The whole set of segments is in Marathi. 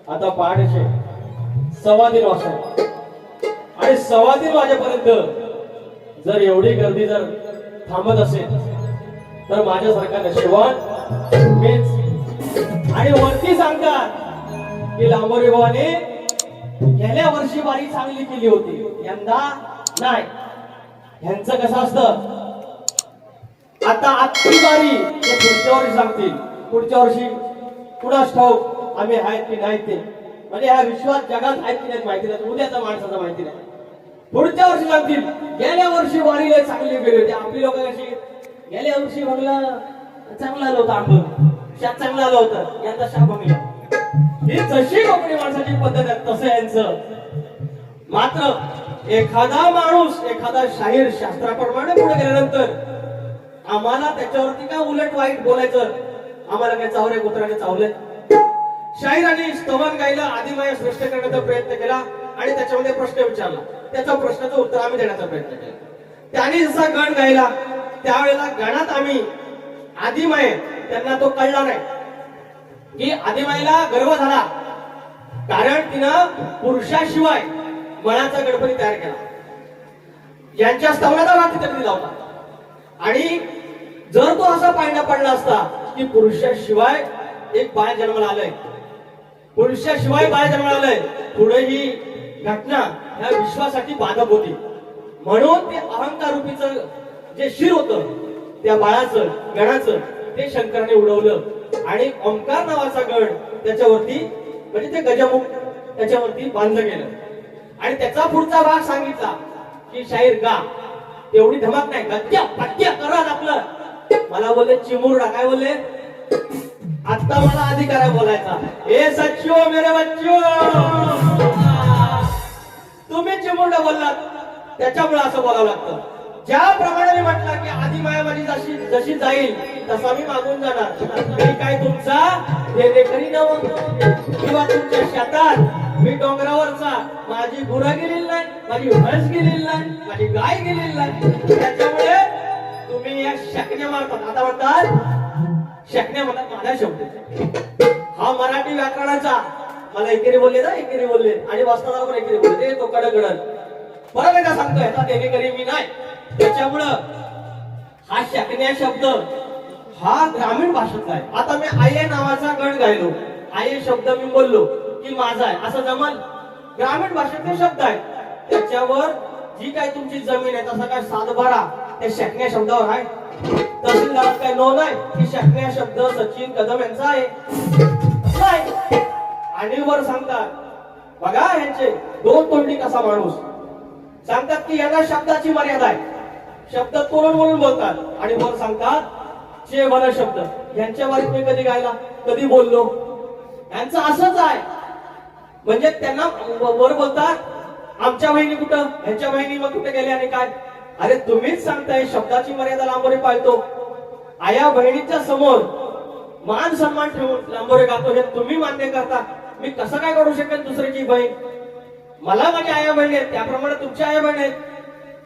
आता पहाटेचे 3:15 वाजता आणि 3:15 वाजेपर्यंत जर एवढी गर्दी जर थांबत असेल तर माझ्यासारखा नशिबवान मीच. आणि वरती सांगतात की लांबोरी भावाने गेल्या वर्षी वारी चांगली केली होती, यंदा नाही. ह्यांचं कसं असतं, आता आजची वारी ते पुढच्या वर्षी सांगतील, पुढच्या वर्षी कुणास ठाऊक आम्ही आहेत की नाही ते, म्हणजे ह्या विश्वात जगात आहेत की नाही माहिती नाही, उद्याचा माणसाचा माहिती नाही. पुढच्या वर्षी सांगतील गेल्या वर्षी वारीला चांगली गेली होती. आपली लोक कशी गेल्या वर्षी बघलं चांगलं आलं होतं, आंबून शात चांगलं आलं होतं, यंदा शाप बघलं. ही जशी कोकणी माणसाची पद्धत आहे तसं यांचं. मात्र एखादा माणूस एखादा शाहीर शास्त्राप्रमाणे पुढे गेल्यानंतर आम्हाला त्याच्यावरती काय उलट वाईट बोलायचं, आम्हाला काय चावरे कुत्र्याने चावले. शाहिरांनी स्तवन गायलं, आदिमाया सृष्ट करण्याचा प्रयत्न केला आणि त्याच्यामध्ये प्रश्न विचारला, त्याच्या प्रश्नाचं उत्तर आम्ही देण्याचा प्रयत्न केला. त्यांनी जसा गण गायला त्यावेळेला गणात आम्ही आदिमाये त्यांना तो कळला नाही की आदिमाईला गर्व झाला, कारण तिनं पुरुषाशिवाय मनाचा गणपती तयार केला. यांच्या स्तवनाचा भाग तिथे दिला होता. आणि जर तो असा पायंडा पडला असता की पुरुषाशिवाय एक बाळ जन्माला आलंय, पुरुषाशिवाय बाळ जन्माला आलंय, पुढे ही घटना ह्या विश्वासाठी बाधक होती. म्हणून ते अहंकार रूपीचं जे शिर होतं त्या बाळाचं गणाचं ते शंकराने उडवलं आणि ओंकार नावाचा गण त्याच्यावरती म्हणजे ते गजमुख त्याच्यावरती बांधलं गेलं. आणि त्याचा पुढचा भाग सांगितला की शाहीर गा, तेवढी धमक नाही, गद्य पट्ट्या करत आपलं. मला बोलले चिमुरडा, काय बोलले आता मला अधिकार आहे बोलायचा, ए सच्चो मेरे बच्चो, तुम्ही चिमुरडा बोललात त्याच्यामुळे असं बोलावं लागतं. ज्याप्रमाणे मी म्हटलं की आदिमाया माझी जशी जशी जाईल तसा मी मागून जाणार, मी काय तुमचा देणेकरी नव्हतो किंवा तुमच्या शेतात मी डोंगरावरचा माझी गुरं गेलेली नाही, माझी म्हैस गेलेली नाही, माझी गाय गेलेली नाही. त्याच्यामुळे तुम्ही या शकण्या मारतात, आता म्हणतात शकण्या म्हणतात माझा शब्द हा मराठी व्याकरणाचा. मला एकेरी बोलले ना, एकेरी बोलले आणि वाचताना पण एकेरी बोलले, तो कडकडन परत एकदा सांगतोय आता देणेकरी मी नाही. त्याच्यामुळं हा शकण्या शब्द हा ग्रामीण भाषेतला आहे. आता मी आये नावाचा गण गायलो, आये शब्द मी बोललो की माझा आहे असं जमल, ग्रामीण भाषेतले शब्द आहे. त्याच्यावर जी काय तुमची जमीन आहे तसा काय सातबारा त्या शकण्या शब्दावर आहे. तहसीलदारात काय नोंद आहे की शकण्या शब्द सचिन कदम यांचा आहे नाही. आणि वर सांगतात बघा यांचे दोन तोंडी कसा माणूस, सांगतात की यांना शब्दाची मर्यादा आहे. शब्द तोरण म्हणून बोलतात आणि वर सांगतात चे वन शब्द। यांच्या बारीत मी कधी गायला, कधी बोललो? यांचं असंच आहे। म्हणजे त्यांना वर बोलतात आमच्या बहिणी कुठं, ह्यांच्या बहिणी मग कुठे गेल्या आणि काय? अरे तुम्हीच सांगताय शब्दाची मर्यादा लांबोरे पाळतो। आया बहिणीच्या समोर मान सन्मान ठेवून लांबोरे गातो हे तुम्ही मान्य करता। मी कसं काय करू शकेन दुसऱ्याची बहीण? मला माझी आया बहिणी आहेत त्याप्रमाणे तुमच्या आया बहिणी आहेत।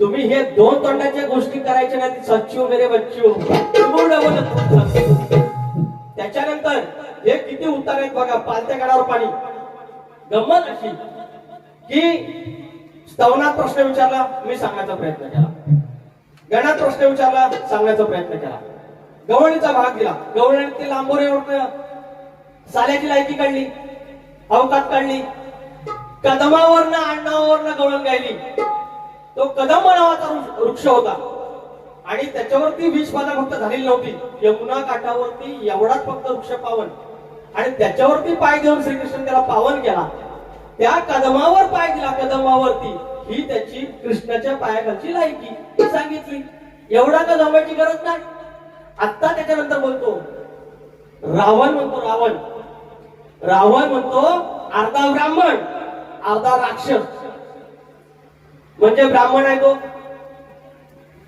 तुम्ही हे दोन तोंडाच्या गोष्टी करायच्या नाही। सच्चू मेरे बच्चू त्याच्यानंतर हे किती उत्तर आहेत बघा। पालत्या गडावर पाणी। गंमत अशी की स्तवनात प्रश्न विचारला, मी सांगण्याचा प्रयत्न केला। गणात प्रश्न विचारला, सांगण्याचा प्रयत्न केला। गवळणीचा भाग दिला, गवळणीतील लांबोरेवर साल्याची लायकी काढली, अवकात काढली, कदमावरनं अण्णावरनं गवळण गायली। तो कदम नावाचा वृक्ष होता आणि त्याच्यावरती 20 पानं फक्त झालेली नव्हती। यमुना काठावरती एवढाच फक्त वृक्ष पावन आणि त्याच्यावरती पाय घेऊन श्रीकृष्ण त्याला पावन केला। त्या कदमावर पाय दिला, कदमावरती, ही त्याची कृष्णाच्या पायाखालची लायकी सांगितली। एवढा का जमायची गरज नाही। आता त्याच्यानंतर बोलतो रावण म्हणतो, रावण म्हणतो अर्धा ब्राह्मण अर्धा राक्षस। म्हणजे ब्राह्मण आहे तो,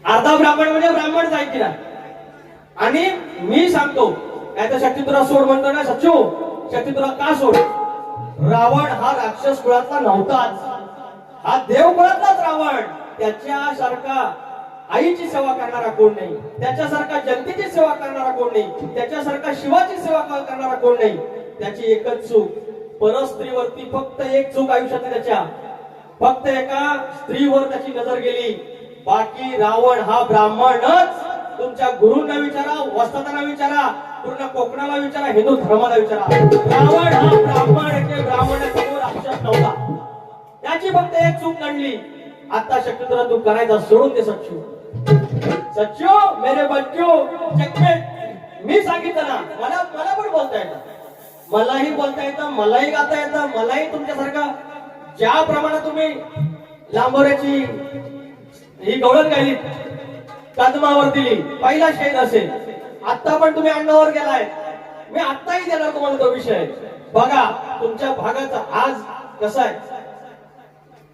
अर्धा ब्राह्मण म्हणजे ब्राह्मण जायची ना। आणि मी सांगतो काय तर शक्ती तुला सोड म्हणतो ना, सच्चू शक्ती तुला का सोड? रावण हा राक्षस कुळातला नव्हताच, हा देव कुळातलाच रावण। त्याच्यासारखा आईची सेवा करणारा कोण नाही, त्याच्यासारखा जनतेची सेवा करणारा कोण नाही, त्याच्यासारखा शिवाची सेवा करणारा कोण नाही। त्याची एकच चूक, परस्त्रीवरती फक्त एक चूक आयुष्यात त्याच्या, फक्त एका स्त्रीवर त्याची नजर गेली। बाकी रावण हा ब्राह्मणच। तुमच्या गुरूंना विचारा, वस्तादांना विचारा, पूर्ण कोकणाला विचारा, हिंदू धर्माला विचारा, रावण हा ब्राह्मणासमोर राक्षस नव्हता। त्याची फक्त एक चूक नडली। आता शक्य तुला तू करायचा सोडून दे सच्चू, सच्चू मेरे बच्चू चेकमेट। मी सांगितलं ना, मला पण बोलता येतं, मलाही बोलता येतं, मलाही गाता येतं, मलाही तुमच्यासारखा ज्याप्रमाणे तुम्ही लांबोऱ्याची ही गवळण गायली, कदमावर दिली, पहिला शेर असेल। आता पण तुम्ही अण्णावर गेलाय, मी आत्ताही देणार तुम्हाला तो विषय। बघा तुमच्या भागाचा आज कसा आहे,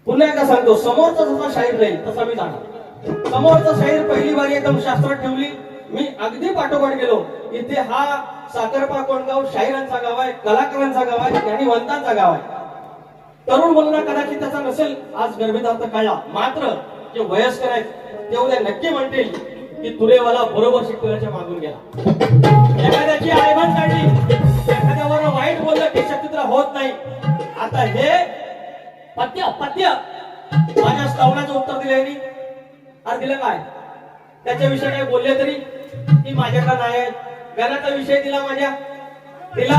पुन्हा एकदा सांगतो, समोरचा जसा शाहीर राहील तसा मी जाणार। समोरचा शाहीर पहिली बारी एकदम शास्त्रात ठेवली, मी अगदी पाठोपाठ गेलो। इथे हा साखरपा कोणगाव शाहिरांचा गाव आहे, कलाकारांचा गाव आहे, ज्ञानीवंतांचा गाव आहे। तरुण मुलांना कदाचित त्याचा नसेल आज गर्भितार्थ कळला, मात्र जे वयस्कर आहेत ते उद्या नक्की म्हणतील की तुरेवाला बरोबर शिकवण्याच्या मागून गेला। एखाद्याची आयबन काढली, एखाद्यावर वाईट बोललं की शक्ती तुला होत नाही। आता हे पत्य माझ्या स्तवनाचं उत्तर दिलंय नी, अरे दिलं काय? त्याच्याविषयी काय बोलले तरी की माझ्याकडे नाही आहे। गणाचा विषय दिला, माझ्या दिला,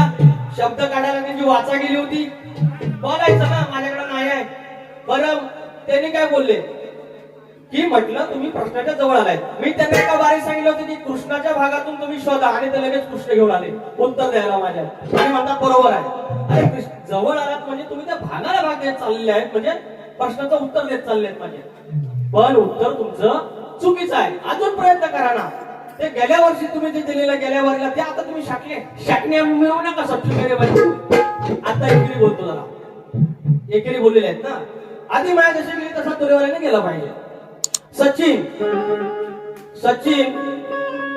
शब्द काढायला त्यांची वाचा गेली होती, बोलायचं ना माझ्याकडे नाही आहे। बरं त्यांनी काय बोलले की म्हटलं तुम्ही प्रश्नाच्या जवळ आलाय। मी त्यांना एका बारी सांगितलं होतं की कृष्णाच्या भागातून तुम्ही शोधा आणि ते लगेच कृष्ण घेऊन आले उत्तर द्यायला माझ्या, आणि म्हणतात बरोबर आहे। अरे जवळ आलात म्हणजे तुम्ही त्या भागाला भाग देत चाललेले आहेत, म्हणजे प्रश्नाचं उत्तर देत चाललेत माझे, पण उत्तर तुमचं चुकीचं आहे। अजून प्रयत्न करा ना। ते गेल्या वर्षी तुम्ही जे दिलेलं गेल्या वारीला ते आता तुम्ही शाकण्या मिळवू नका सच्चू मेरे बच्चू। आता एकेरी बोलतो जरा, एकेरी बोललेले आहेत ना, आधी माया जशी गेली तसा तुरेवाल्याने गेला पाहिजे। सचिन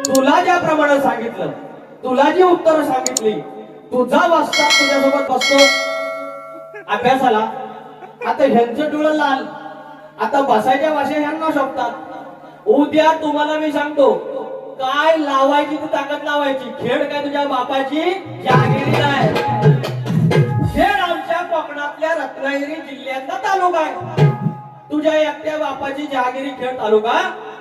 तुला ज्याप्रमाणे सांगितलं, तुला जी उत्तर सांगितली, तुझा वाचता तुझ्यासोबत बसतो अभ्यासाला। आता ह्यांचं डोळं लाल, आता बसायच्या भाषा ह्यांना शोभतात। उद्या तुम्हाला मी सांगतो काय लावायची ती ताकद लावायची, खेळ काय तुझ्या बापाची जहागिरी नाही, खेळ आमच्या कोकणातल्या रत्नागिरी जिल्ह्यातला तालुका आहे। तुझ्या एकट्या बापाची जहागिरी खेळ तालुका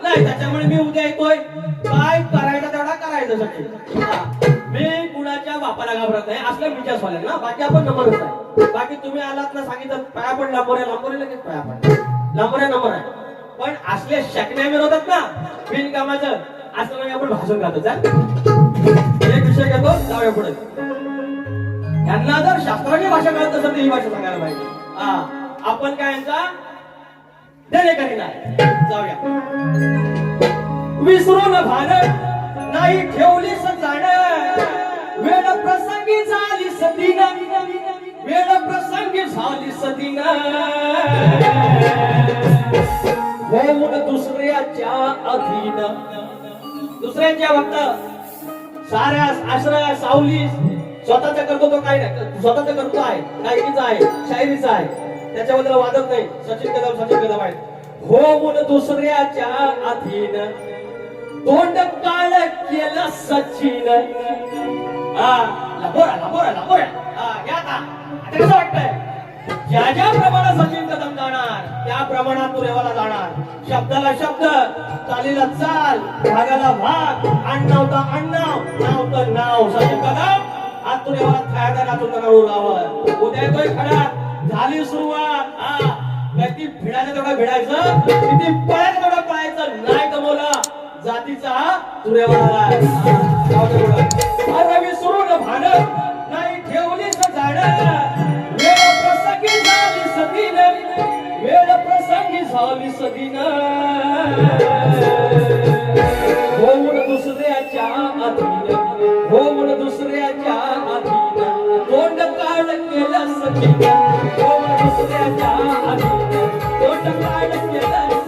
नाही। त्याच्यामुळे मी उद्या येतोय, काय करायचं तेवढा करायचं सगळं। मी कुणाच्या बापाला घाबरत नाही, असल्या विचार झाले ना, बाकी आपण नंबरच आहे। बाकी तुम्ही आलात ना सांगितलं पाया पण लांबोरे लगेच पाया पण लांबोरे नंबर आहे, पण असले शकण्या मिळवतात ना बिनकामाचं, असं नाही आपण भाषण घालतो। एक विषय घेतो, जाऊया पुढे। यांना जर शास्त्राची भाषा कळत असेल तर ही भाषा सांगायला पाहिजे। आपण काय यांचा देणे काही नाही, जाऊया। विसरून भान नाही ठेवलीस जाण वेळ प्रसंगी झाली सतीन वेळ प्रसंगी झाली सतीन होऊन दुसऱ्याच्या अधीन दुसऱ्याच्या फक्त साऱ्या आश्रया सावली स्वतःचा करतो तो काय नाही स्वतःचा करतो आहे गायकीचा आहे शायरीचा आहे त्याच्याबद्दल वादच नाही सचिन कदम आहे होऊन दुसऱ्याच्या अधीन तोंड काळ केलं सचिन लाबोरा या आता कसं वाटतंय ज्या प्रमाणात सचिन कदम जाणार त्या प्रमाणात तू रेवाला जाणार शब्दाला शब्द चालीला चाल भागाला भाग अण्णावता अण्णाव नाव तर नाव सचिन कदम आज तू रेवाला खायचा नाचून लावं उद्या येतोय खडा झाली सुरुवात किती भिडायचं तेवढं भिडायचं किती पळायचं तेवढं पळायचं नाही गमवला जातीचा तुरेवाला अरे विसरून भान नाही ठेवलीस झाड वेळ प्रसंगी झाली सतीन वेळ प्रसंगी झाली सतीन होऊन दुसऱ्याच्या अधीन होऊन दुसऱ्याच्या अधीन तोंड काळ केलं सतीन होऊन दुसऱ्याच्या अधीन तोंड काळ केलं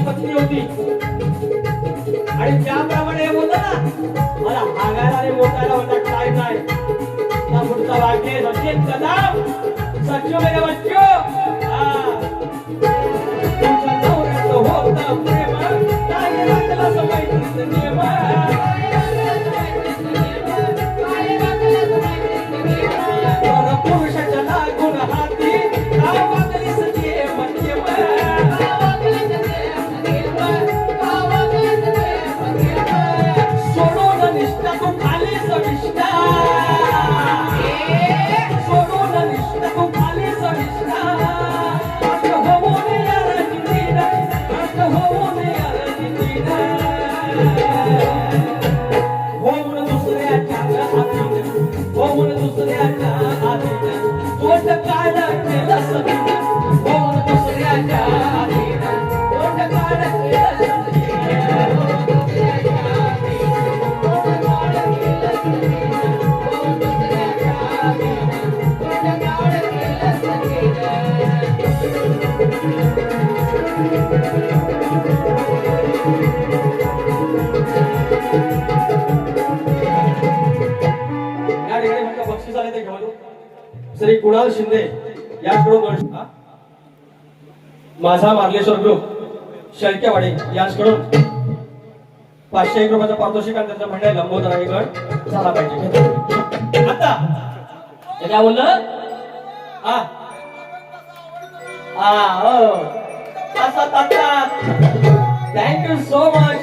पत्नी होती आणि ज्याप्रमाणे बोलतो ना मला हागायला रे बोटायला होता काय नाही त्या पुढचा वाक्य सचिन कदम सच्चो मेरे बच्चो तुमच्या नवऱ्याचं होतं प्रेम नाही राखलं समय नियम पुरुषाच्या लागून हाती गावातली सची मध्यम सोडून निष्ठा तू खाली सविष्ठा सोडून निष्ठा तू खाली सविष्ठा अष्ट होऊन यार कितीन अष्ट होऊन यार कितीन होऊन दुसऱ्याच्या अधीन होऊन दुसऱ्याच्या अधीन तोंड काढ केलं सतीन होऊन दुसऱ्याच्या अधीन तोंड काढ केलं बक्षीस आले ते घेऊन श्री कुणाल शिंदे याचकडून माझा मार्लेश्वर ग्रुप शेळकेवाडी याचकडून 501 रुपयाचा पारितोषिक आणि त्यांचं म्हणणं लंबोदर आणि गट झाला पाहिजे आता काय बोललं थँक्यू सो मच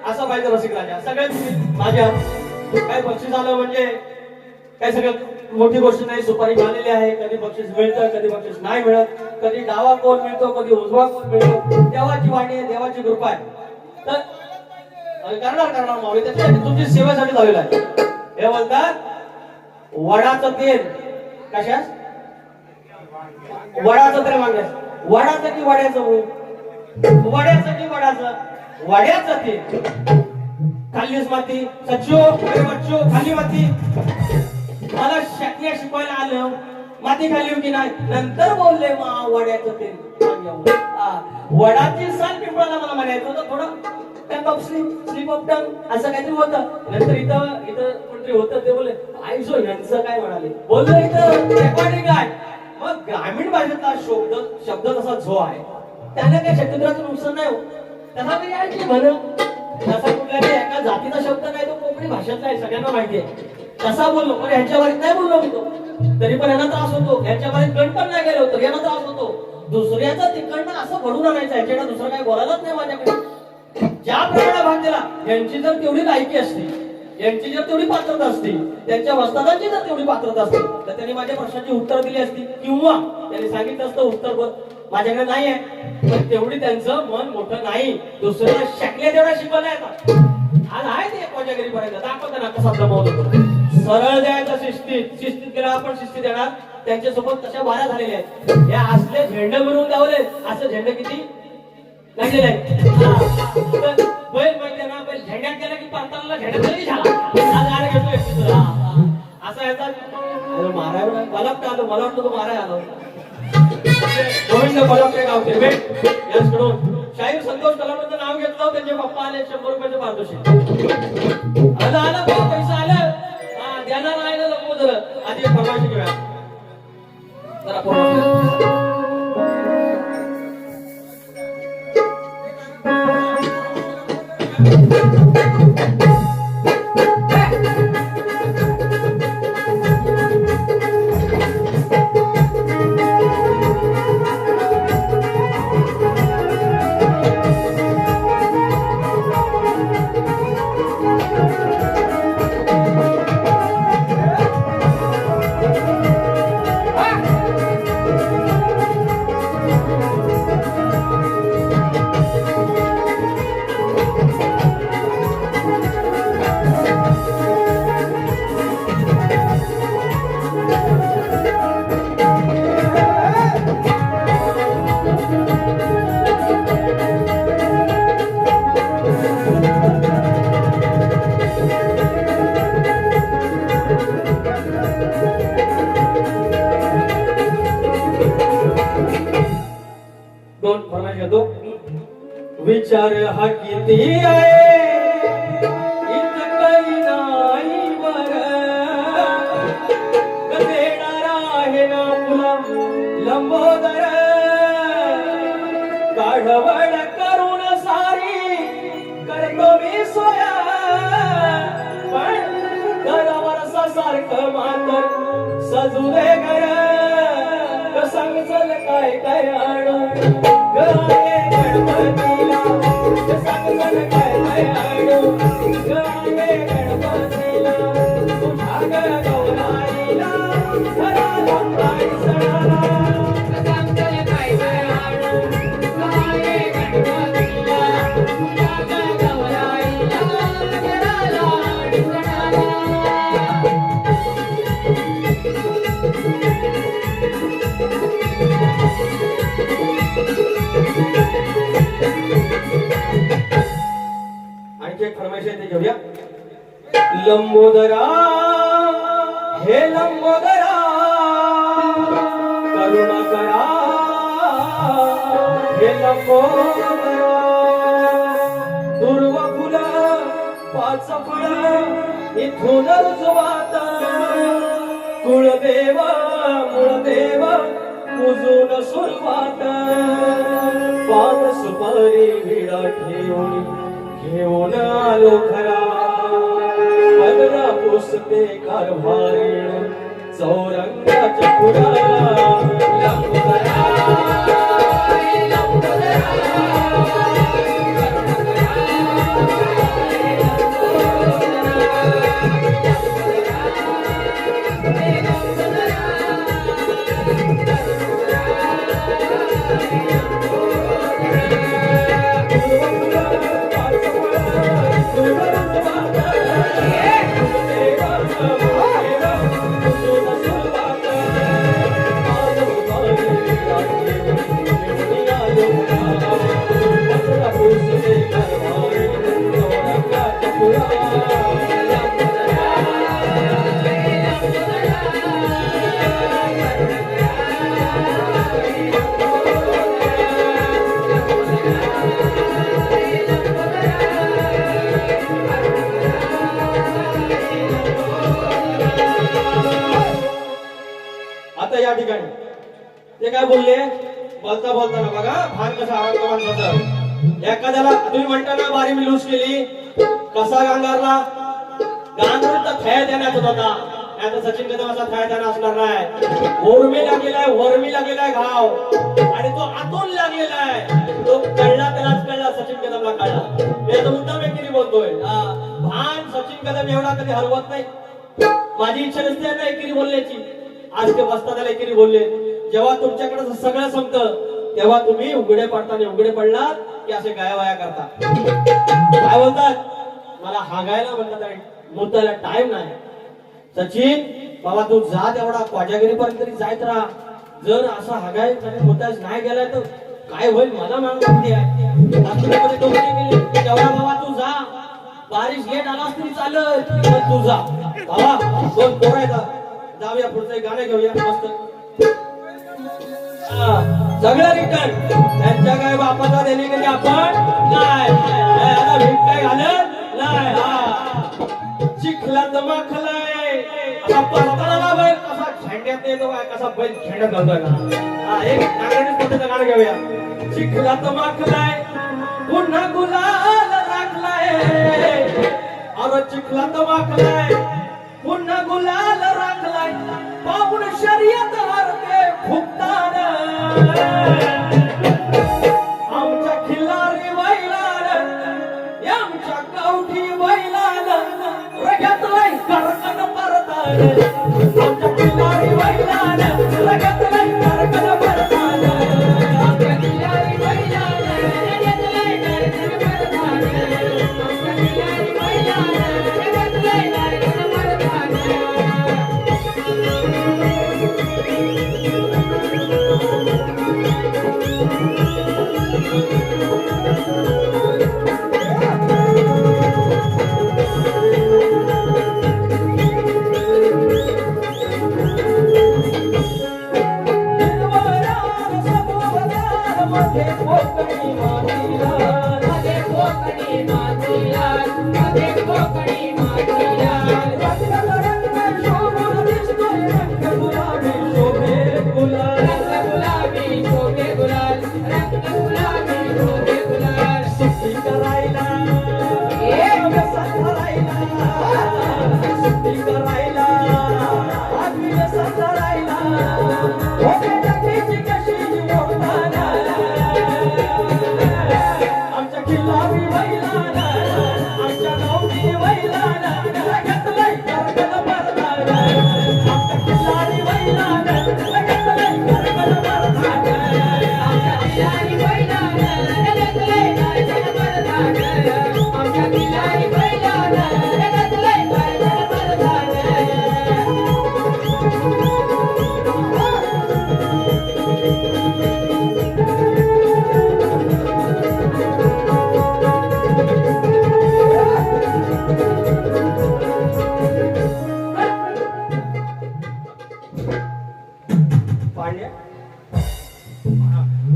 असं पाहिजे रसिक राजा सगळ्यात माझ्या काय बक्षीस आलं म्हणजे काय सगळ्यात मोठी गोष्ट नाही सुपारी मिळालेली आहे कधी बक्षीस मिळतं कधी बक्षीस नाही मिळत कधी डावा कोण मिळतो कधी उजवा कोण मिळतो देवाची वाणी आहे देवाची कृपा आहे तर करणार मावळी त्याच्यासाठी तुमची सेवेसाठी लावलेला आहे हे बोलतात वडाचं तेल कशास वडाचं तेल मागण्यास वडाचं की वड्याचं वड्याचं की वडाचं वड्याचं तेल खालीच माती सच्चो बच्चो खाली माती मला शिकवायला आलं माती खाली की नाही नंतर बोलले वड्याचं तेल वडाची साल पिंपळाला मला म्हणायचं होतं थोडं स्लिप ऑफ टंग असं काहीतरी होतं नंतर इथं कोणतरी होतं ते बोलले आईसो यांचं काय म्हणाले बोललो इथं रेकॉर्डिंग आहे मग ग्रामीण भाषेतला शब्द तसा जो आहे त्याने काही शब्दराचं नुकसान नाही हो त्याला काही आहे की म्हणून तसा कुठल्याही एका जातीचा शब्द काय तो कोकणी भाषेतला आहे, सगळ्यांना माहिती आहे. तसा बोललो पण ह्यांच्या बारीत नाही बोललो मी तो, तरी पण यांना त्रास होतो. ह्यांच्या बारीत गण पण नाही गेलो तर यांना त्रास होतो. दुसऱ्याचा तिकडनं असं घडून आणायचं, ह्याच्याकडे दुसरं काही बोलायलाच नाही माझ्याकडे. ज्या प्रमाणात भाग दिला, यांची जर तेवढी लायकी असते, यांची जर तेवढी पात्रता असती, त्यांच्या वस्तादांची जर तेवढी पात्रता असती, तर त्यांनी माझ्या प्रश्नाची उत्तर दिली असती, किंवा त्यांनी सांगितलं असतं उत्तर माझ्याकडे नाही आहे, पण तेवढी त्यांचं मन मोठं नाही. दुसऱ्याला शकले तेवढा शिकवलं आहे. आज आहे ते कोजागिरीपर्यंत दाखवताना कसा जमवत होतो. सरळ द्यायचं शिस्तीत, शिस्तीत गेला आपण शिस्तीत देणार. त्यांच्यासोबत तशा वाऱ्या झालेल्या आहेत. या असले झेंडे मिळवून लावले, असं झेंडे किती लागलेले आहेत. बैल माहिती ना, बैल झेंड्यात गेला की पाताला झेंड्यात गेला की झाला. आज गाडी घेतोय असं येतात मारायला बलापटा आलो. मला वाटतं तो मारायला आलो. गोविंद बलापटे गावचे भेट याचकडून शाहीर संतोष कलामांचं नाव घेतलं. त्यांचे पप्पा आले 100 रुपयाचे पारितोषिक. आलं आलं पैसा आलं, द्यायला नाही ना नको झालं. आधी फरमाईश घेऊया जरा फरमाईश. विचार हा किती आहे इतकही नाही बर, देणारा आहे ना तुला लंबोदर. गाढवड करून सारी करतो मी सोया, पण दरवर्षा सारखं मात्र सजू दे घर. सांग चल काय काय आणू गाये गणपतीला, सांग चल काय काय आणू गाये गणपतीला. तुझ्या गौराईला घराला काय सणाला, सांग चल काय काय आणू गाये गणपतीला. तुझ्या गौराईला घराला सणाला. आणखी एक फरमाईश आहे ते घेऊया. लंबोदरा हे लंबोदरा करुणा करा हे लंबोदरा. दुर्वा फुल 5 फळ इथून रुजवात, कुळदेव मूळदेव पूजून सुरुवात. पान सुपारी विडा ठेवून घेऊन आलो खरा, 15 पुसते कारभारी चौरंगाच्या पुराला. लंबोदरा आता या ठिकाणी ते काय बोलले, बोलता बोलताना बघा भान कसा आराम माणसाचा. एखाद्याला तुम्ही म्हणता ना बारी मी लूज केली, कसा गांगारला? गांगरून तर थया देण्यात होता, नाही तर सचिन कदम असा थया देणार असणार नाही. ओरमी लागलेला वरमी लागलेला घाव, आणि तो आतून लागलेला आहे. तो कळला, त्यालाच कळला, सचिन कदमला कळला. मी आता मुद्दाम एकेरी बोलतोय. भान सचिन कदम एवढा कधी हरवत नाही. माझी इच्छा नसते ना एकेरी बोलण्याची. आज ते बसता त्याला एकेरी बोलले. जेव्हा तुमच्याकडे सगळं संपतं तेव्हा तुम्ही उघडे पडलात की असे गायवाया करता. काय बोलतात? मला हागायला म्हणतात, मुद्दाला टाइम नाही. सचिन बाबा तू जा, तेवढा क्वाजागिरी पर्यंत तरी जायत राहा. जर असा हागाय मुद्दाच नाही गेलाय तर काय होईल मला मागणी आहे. तेवढा बाबा तू जा, बारिश लेट आलास तरी चालत, पण तू जा बाबा. दोन पोरं येतात, जाऊया पुढचं गाणं घेऊया मस्त. सगळं रिटर्न त्यांच्या काय बापाचा देणे कधी आपण नाही. आता भीक काय घालत नाही. चिखलात माखलाय असा परताळाला बैल कसा झेंड्यात येतो, कसा बैल झेंड्यात घालतोय ना. एक नागरिक मोठ्याचं गाणं घेऊया. चिखलात माखलाय पुन्हा गुलाल राखलाय, अरे चिखलात माखलाय पुन्हा गुलाल राखलाय, पाहून शर्यत हरते फुकतान. आमच्या खिल्लारी बैलान, आमच्या गावठी बैलान रगतलाय कारकन परतान. आमच्या खिल्लारी बैलान रगतलाय कारकन परतान. आमच्या खिल्लारी बैलान रगतलाय कारकन परतान. आमच्या खिल्लारी बैलान रगतलाय कारकन परतान.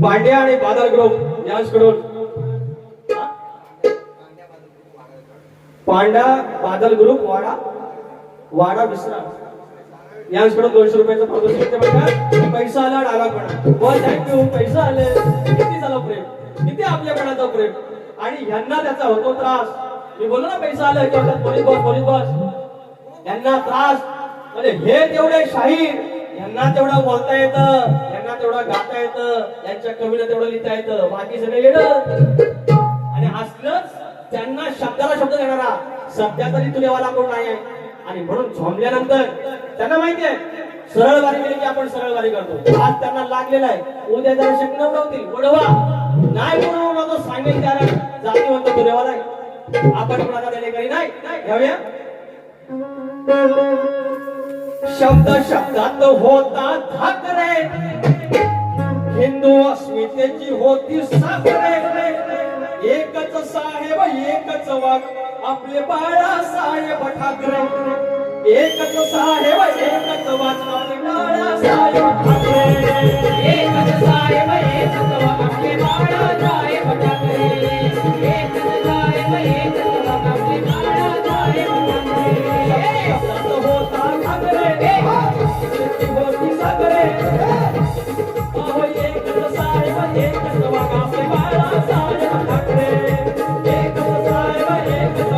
पांड्या आणि बादल ग्रुप यांच्याकडून पांडा बादल ग्रुप वाडा विश्राम यांच्याकडून 200 रुपयाचं पारितोषिक. पैसा आला डागापणा. बर थँक्यू. पैसा आले, किती झालं प्रेम, किती आपल्यापणाचं प्रेम. आणि ह्यांना त्याचा होतो त्रास. मी बोललो ना पैसा आला पोलीस बॉस यांना त्रास. म्हणजे हे तेवढे शाहीर, यांना तेवढं बोलता येतं, यांना तेवढं गाता येतं, यांच्या कवीला तेवढं लिहिता येतं, बाकी सगळे येणं. आणि असलंच त्यांना शब्दाला शब्द देणारा सध्या तरी तुझ्यावाला कोण नाही आहे. आणि म्हणून झोंबल्यानंतर त्यांना माहिती आहे सरळ वारी केली की आपण सरळ वारी करतो. आज त्यांना लागलेला आहे, उद्या जरा शिकणं उडवतील, उडवा नाही उडवू तो सांगेल त्याला जातीवंत तुझ्यावाला आहे. आपण कोणाचा देणेकरी नाही. घेऊया. शब्द शब्दात होता ठाकरे, हिंदू अस्मितेची होती साखरे. एकच साहेब एकच वाघ आपले बाळासाहेब ठाकरे. एकच साहेब एकच वाघ आपले बाळासाहेब ठाकरे. एकच साहेब एकच वाघ आपले बाळासाहेब ठाकरे. एकच साहेब एकच वाघ आपले बाळासाहेब ठाकरे. शब्दात होता ठाकरे, होती साखरे. एकच साहेब एकच वाघ आपले बाळासाहेब ठाकरे. एकच साहेब एकच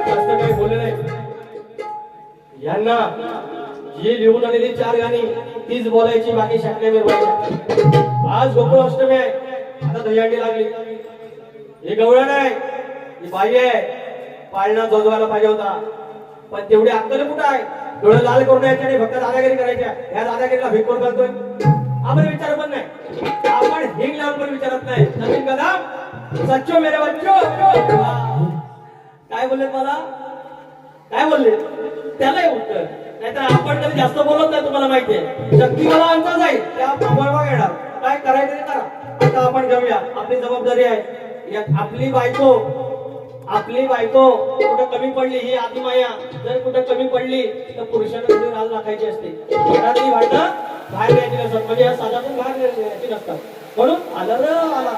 जास्त काही बोलले नाही. यांना जी लिहून आलेली 4 गाणी तीच बोलायची, बाकी शाकलेवर बोलायची. आज गोकुळाष्टमी आहे, आता दहीहंडी लागली. हे गवळण आहे, ही बाई आहे, पाळणा जोजवायला पाहिजे होता, पण तेवढी अक्कल कुठं आहे? डोळे लाल करून यायचे आणि फक्त दादागिरी करायच्या. ह्या दादागिरीला भिकून करतोय. आपण विचार पण नाही, आपण हिंग लावून पण विचारत नाही. नवीन कदम सच्चो मेरे बच्चो. काय बोलले मला? काय बोलले? त्यालाही उत्तर. नाहीतर आपण कधी जास्त बोलत नाही, तुम्हाला माहितीये. शक्ती मला अंदाज आहे, त्या प्रबळवा येणार. काय करायचं ते करा. आता आपण जाऊया, आपली जबाबदारी आहे. आपली बायको कुठं कमी पडली, ही आदिमाया जर कुठं कमी पडली तर पुरुषांना राल राखायची असते. घरातली भांडणं बाहेर न्यायची नसतात, म्हणजे या साधातून बाहेर न्यायची नसतात. म्हणून आला र आला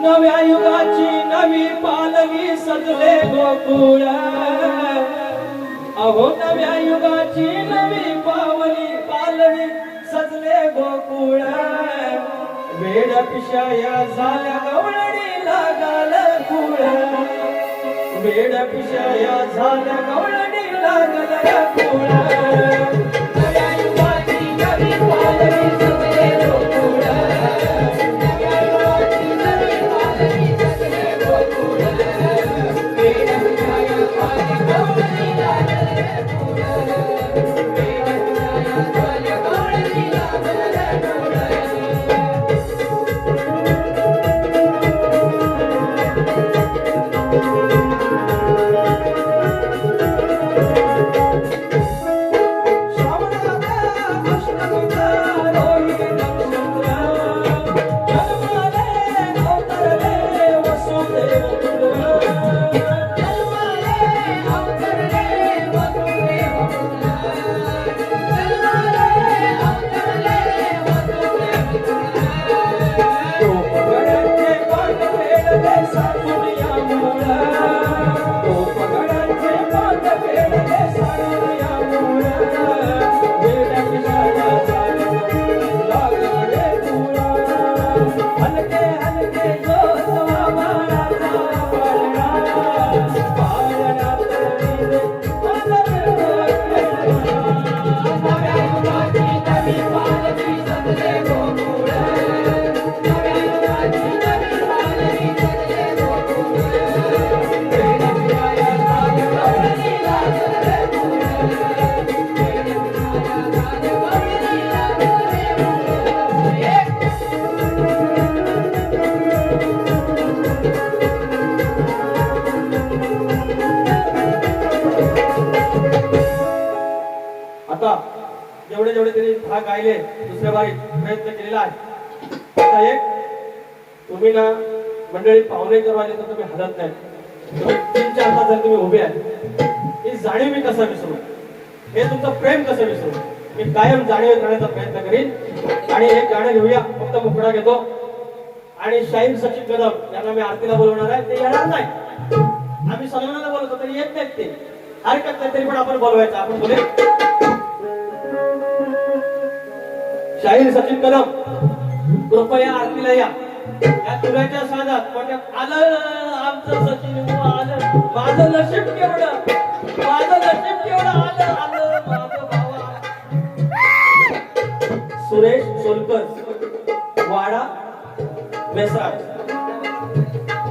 नव्या युगाची नवी पालवी सजले गोकुळ. अहो नव्या युगाची नवी पालवी सजले गोकुळ. वेड पिशाया झाल्या गवळणी लागल कुळ. वेड पिशाया झाल्या गवळणी लागल कुळ. नव्या युगाची नवी पालवी सजले गोकुळ. नव्या युगाची नवी पालवी सजले गोकुळ. वेड पिशाया झाल्या गवळणी लागल कुळ. वेड पिशाया झाल्या गवळणी लागल कुळ. जेवढे तरी भाग गायले दुसऱ्या बारीत प्रयत्न केलेला आहे. आता एक तुम्ही ना मंडळी पाहुणे करवाले तर तुम्ही हलत नाही. 3-4 तास जर तुम्ही उभे आहे, ही जाणीव मी कसं विसरू, हे तुमचं प्रेम कसं विसरू. मी कायम जाणीव करण्याचा प्रयत्न करीन. आणि एक गाणं घेऊया, फक्त मुकडा घेतो. आणि शाहीर सचिन कदम यांना मी आरतीला बोलवणार आहे, ते येणार नाही. आम्ही सलमानाला बोलवतो तरी येत नाहीत ते. हरकत नाही, तरी पण आपण बोलवायचं. आपण बोले शाहीर सचिन कदम, कृपया आरतीला या. या तुऱ्याच्या साजात आलं आमचं सचिन आलं. माझं नशीब केवढं, माझं नशीब केवढं आलं आलं माझं भावा. सुरेश सोलकर, वाडा बेसाड,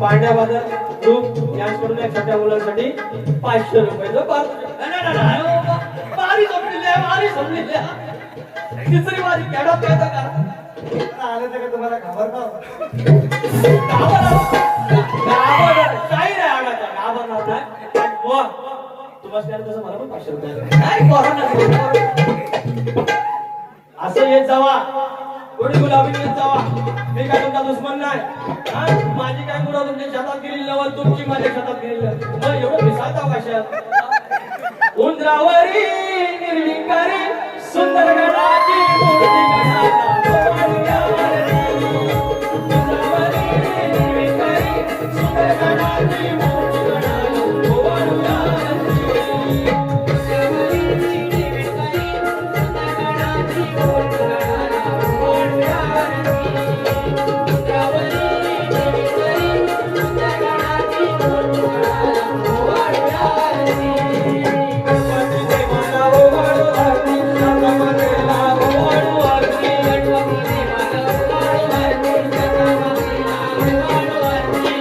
पांड्याबादर ग्रुप यांच्याकडून या छोट्या मुलांसाठी 500 रुपये. बारी समजली तिसरी बारी केवढा काय आलं तर तुम्हाला घाबरणार तसं मला पण 500 रुपये असं येत जावा. गोडी गुलाबी येत जावा. मी काय तुमचा दुश्मन नाही. माझी काय गुरु तुमच्या शेतात गेलेली नवल, तुमची माझ्या शेतात गेलेली. मग एवढं मिसाळता कशात? उंदरावरी निर्विकारी सुंदर गणाची मूर्ती गणाला ओवाळूया आरती. तुझ्यावरी निर्वी करी सुंदर गणाची मूर्ती गणाला ओवाळूया आरती. तुझ्यावरी निर्वी करी सुंदर गणाची मूर्ती गणाला ओवाळूया आरती. तुझ्यावरी निर्वी करी सुंदर गणाची मूर्ती गणाला ओवाळूया आरती. गणपती देवाला ओवाळू आरती. गणपतीला ओवाळू आरती. गणपती देवाला ओवाळू आरती. गणपतीला ओवाळू आरती.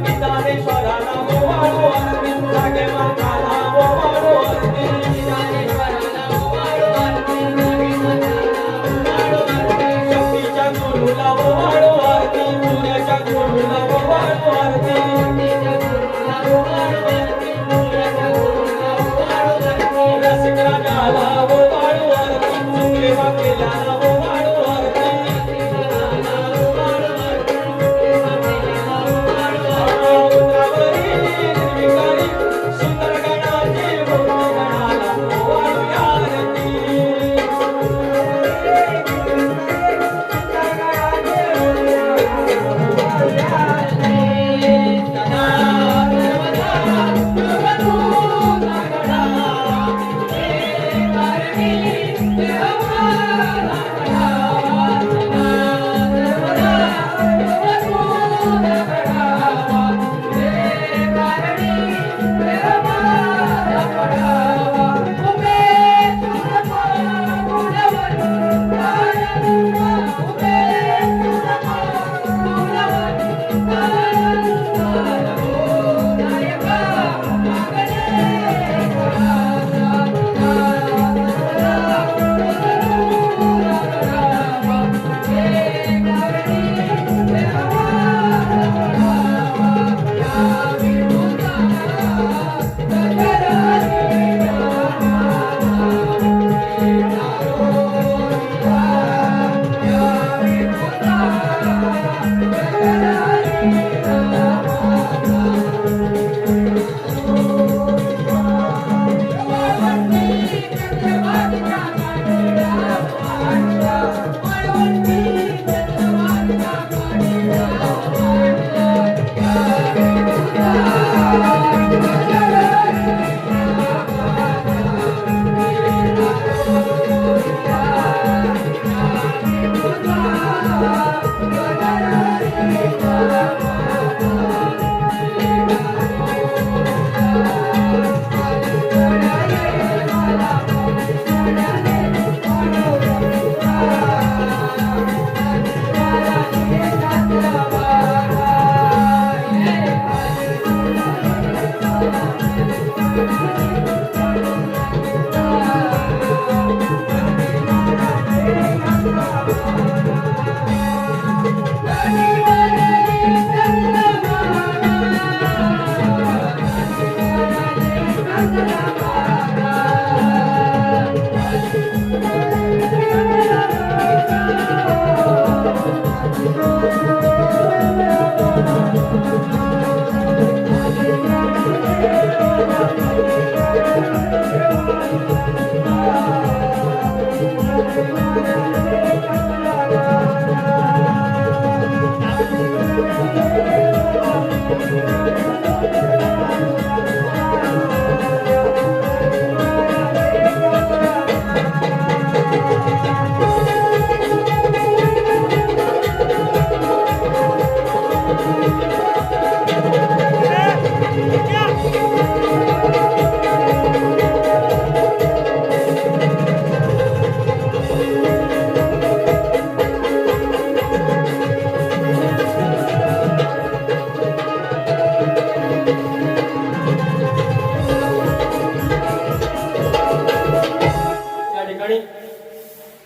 गीतानेश्वराला ओवाळू आरती. जागे माताला ओवाळू आरती. गीतानेश्वराला ओवाळू आरती. जागे माताला ओवाळू आरती. शक्तीच्या गुरूला ओवाळू आरती. सूर्याच्या गुरूला ओवाळू आरती. शक्तीच्या गुरूला ओवाळू आरती. सूर्याच्या गुरूला ओवाळू आरती. रसिक राजाला ओवाळू आरती. चुकले वाकेल्याला ओवाळू आरती. रसिकाला ओवाळू आरती. चुकले वाकेल्याला ओवाळू आरती. उंबरावरी निर्विकारी सुंदर गणाची मूर्ती गणाला ओवाळूया आरती.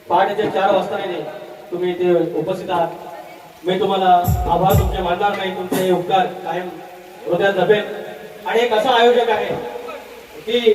पहाटेचे 4 वाजता तुम्ही इथे उपस्थित आहात. मी तुम्हाला आभार तुमचे मानणार नाही. तुमचे उपकार कायम हृदयात जपेल. आणि एक असा आयोजक आहे की